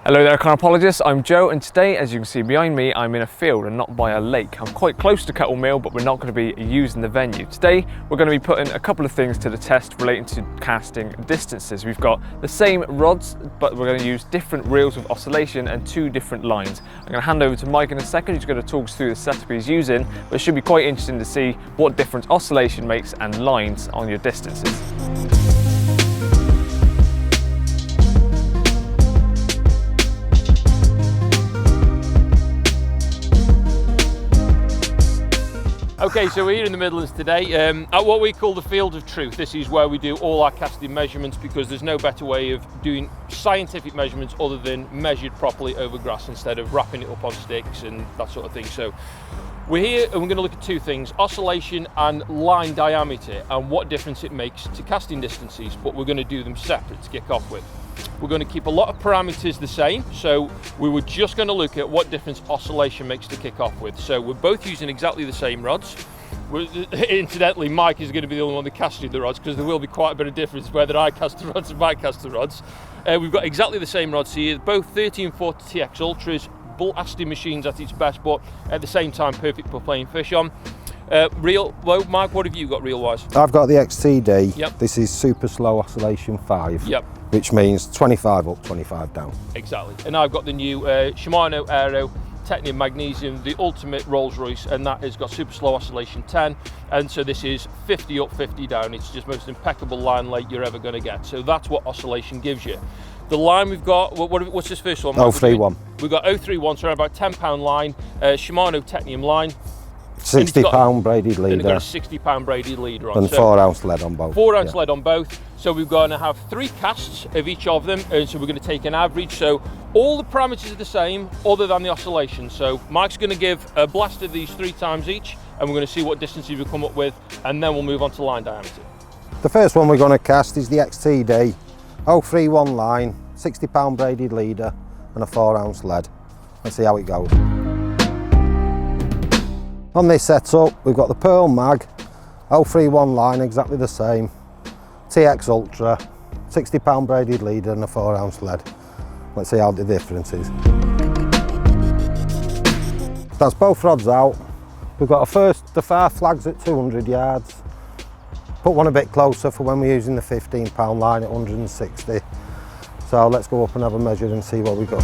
Hello there carpologists, I'm Joe, and today, as you can see behind me, I'm in a field and not by a lake. I'm quite close to Kettle Mill, but we're not going to be using the venue. Today we're going to be putting a couple of things to the test relating to casting distances. We've got the same rods, but we're going to use different reels with oscillation and two different lines. I'm going to hand over to Mike in a second, who's going to talk us through the setup he's using, but it should be quite interesting to see what difference oscillation makes and lines on your distances. Okay, so we're here in the Midlands today at what we call the Field of Truth. This is where we do all our casting measurements because there's no better way of doing scientific measurements other than measured properly over grass instead of wrapping it up on sticks and that sort of thing. So we're here and we're going to look at two things, oscillation and line diameter and what difference it makes to casting distances, but we're going to do them separate to kick off with. We're going to keep a lot of parameters the same, so we were just going to look at what difference oscillation makes to kick off with. So we're both using exactly the same rods. Incidentally, Mike is going to be the only one that casts the rods because there will be quite a bit of difference whether I cast the rods or Mike casts the rods. We've got exactly the same rods here, both 1340 TX Ultras, blasting machines at its best, but at the same time perfect for playing fish on. Reel, well, Mike, what have you got reel-wise? I've got the XTD. Yep. This is super slow oscillation 5. Yep. Which means 25 up, 25 down. Exactly. And I've got the new Shimano Aero Technium Magnesium, the ultimate Rolls Royce, and that has got super slow oscillation 10. And so this is 50 up, 50 down. It's just most impeccable line length you're ever going to get. So that's what oscillation gives you. The line we've got, what's this first one? 031. We've got 031, so around about £10 line, Shimano Technium line. £60 braided leader. And got a £60 braided leader on. And 4 ounce lead on both. 4 ounce lead on both. So we're going to have 3 casts of each of them, and so we're going to take an average. So all the parameters are the same other than the oscillation. So Mike's going to give a blast of these 3 times each, and we're going to see what distances we come up with, and then we'll move on to line diameter. The first one we're going to cast is the XTD 031 line, £60 braided leader and a 4 ounce lead. Let's see how it goes. On this setup we've got the Pearl Mag 031 line, exactly the same, TX Ultra, £60 braided leader and a 4 ounce lead. Let's see how the difference is. That's both rods out. We've got the far flags at 200 yards. Put one a bit closer for when we're using the £15 line at 160. So let's go up and have a measure and see what we got.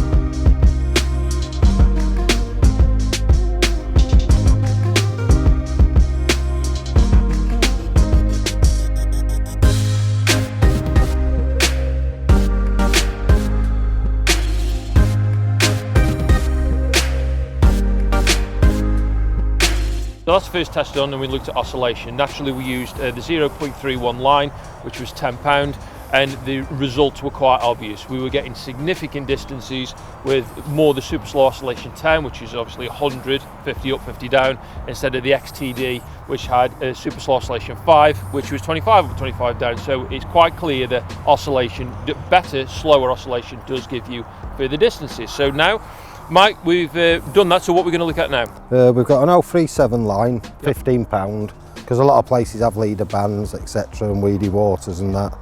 So that's the first test done, and we looked at oscillation. Naturally we used the 0.31 line, which was £10, and the results were quite obvious. We were getting significant distances with more the super slow oscillation 10, which is obviously 100, 50 up, 50 down, instead of the XTD, which had a super slow oscillation 5, which was 25 up, 25 down. So it's quite clear that oscillation, better, slower oscillation does give you further distances. So now, Mike, we've done that, so what we're going to look at now? We've got an 037 line, £15, because a lot of places have leader bands, etc., and weedy waters and that.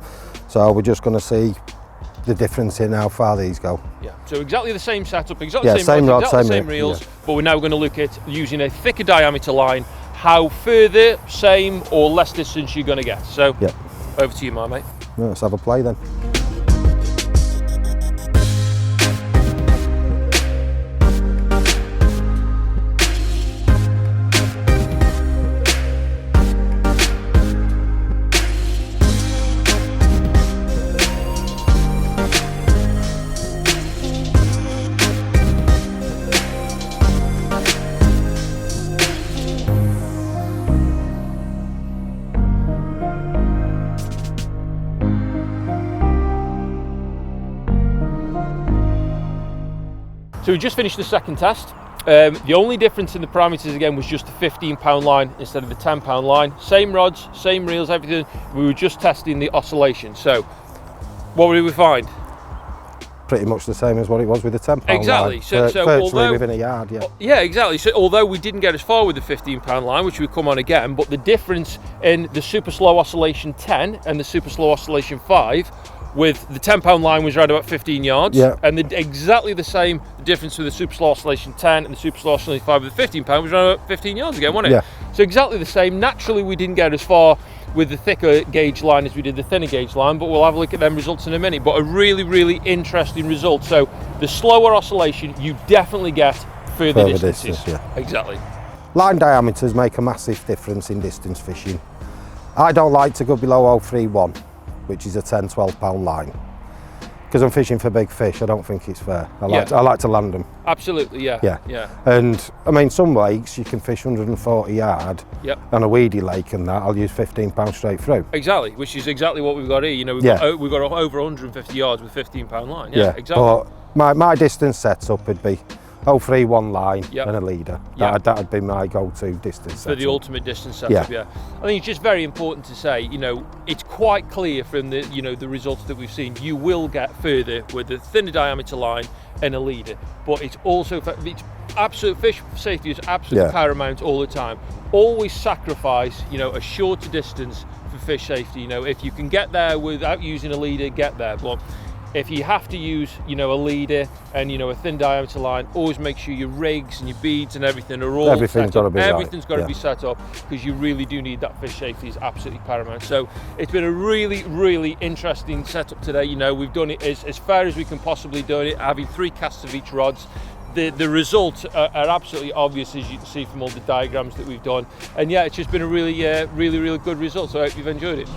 So we're just going to see the difference in how far these go. Yeah, so exactly the same setup, exactly the same rod, rod, exactly the same reels, but we're now going to look at using a thicker diameter line, how further, same or less distance you're going to get. So over to you, my mate. Let's have a play then. So we just finished the second test. The only difference in the parameters again was just the £15 line instead of the £10 line. Same rods, same reels, everything. We were just testing the oscillation. So what did we find? Pretty much the same as what it was with the £10 exactly. line. So virtually within a yard, yeah. Yeah, exactly. So although we didn't get as far with the £15 line, which we come on again, but the difference in the super slow oscillation 10 and the super slow oscillation 5 with the 10 pound line was around about 15 yards, Yeah. and exactly the same difference with the Super Slow Oscillation 10 and the Super Slow Oscillation 5 with the 15 pound was around about 15 yards again, wasn't it? Yeah. So exactly the same. Naturally, we didn't get as far with the thicker gauge line as we did the thinner gauge line, but we'll have a look at them results in a minute. But a really, really interesting result. So the slower oscillation, you definitely get further distances. distance, yeah. Exactly. Line diameters make a massive difference in distance fishing. I don't like to go below 031, which is a 10-12 pound line. Because I'm fishing for big fish, I don't think it's fair. I like to land them. Absolutely, yeah. Yeah. And I mean, some lakes you can fish 140 yard. Yep. On a weedy lake and that, I'll use 15 pounds straight through. Exactly, which is exactly what we've got here. You know, we've got over 150 yards with 15 pound line. Yeah, exactly. But my distance setup would be 031 line Yep. and a leader. Yep. That'd be my go-to distance For the ultimate distance setup, yeah. I think it's just very important to say, you know, it's quite clear from the, you know, the results that we've seen, you will get further with the thinner diameter line and a leader. But it's also, it's absolute, fish safety is absolutely paramount all the time. Always sacrifice, you know, a shorter distance for fish safety. You know, if you can get there without using a leader, get there. But if you have to use, you know, a leader and, you know, a thin diameter line, always make sure your rigs and your beads and everything are all Everything's got to be Everything's got to be set up, because you really do need that. Fish safety is absolutely paramount. So it's been a really, really interesting setup today. You know, we've done it as far as we can possibly do it, having 3 casts of each rods. The results are absolutely obvious, as you can see from all the diagrams that we've done. And yeah, it's just been a really, really good result. So I hope you've enjoyed it.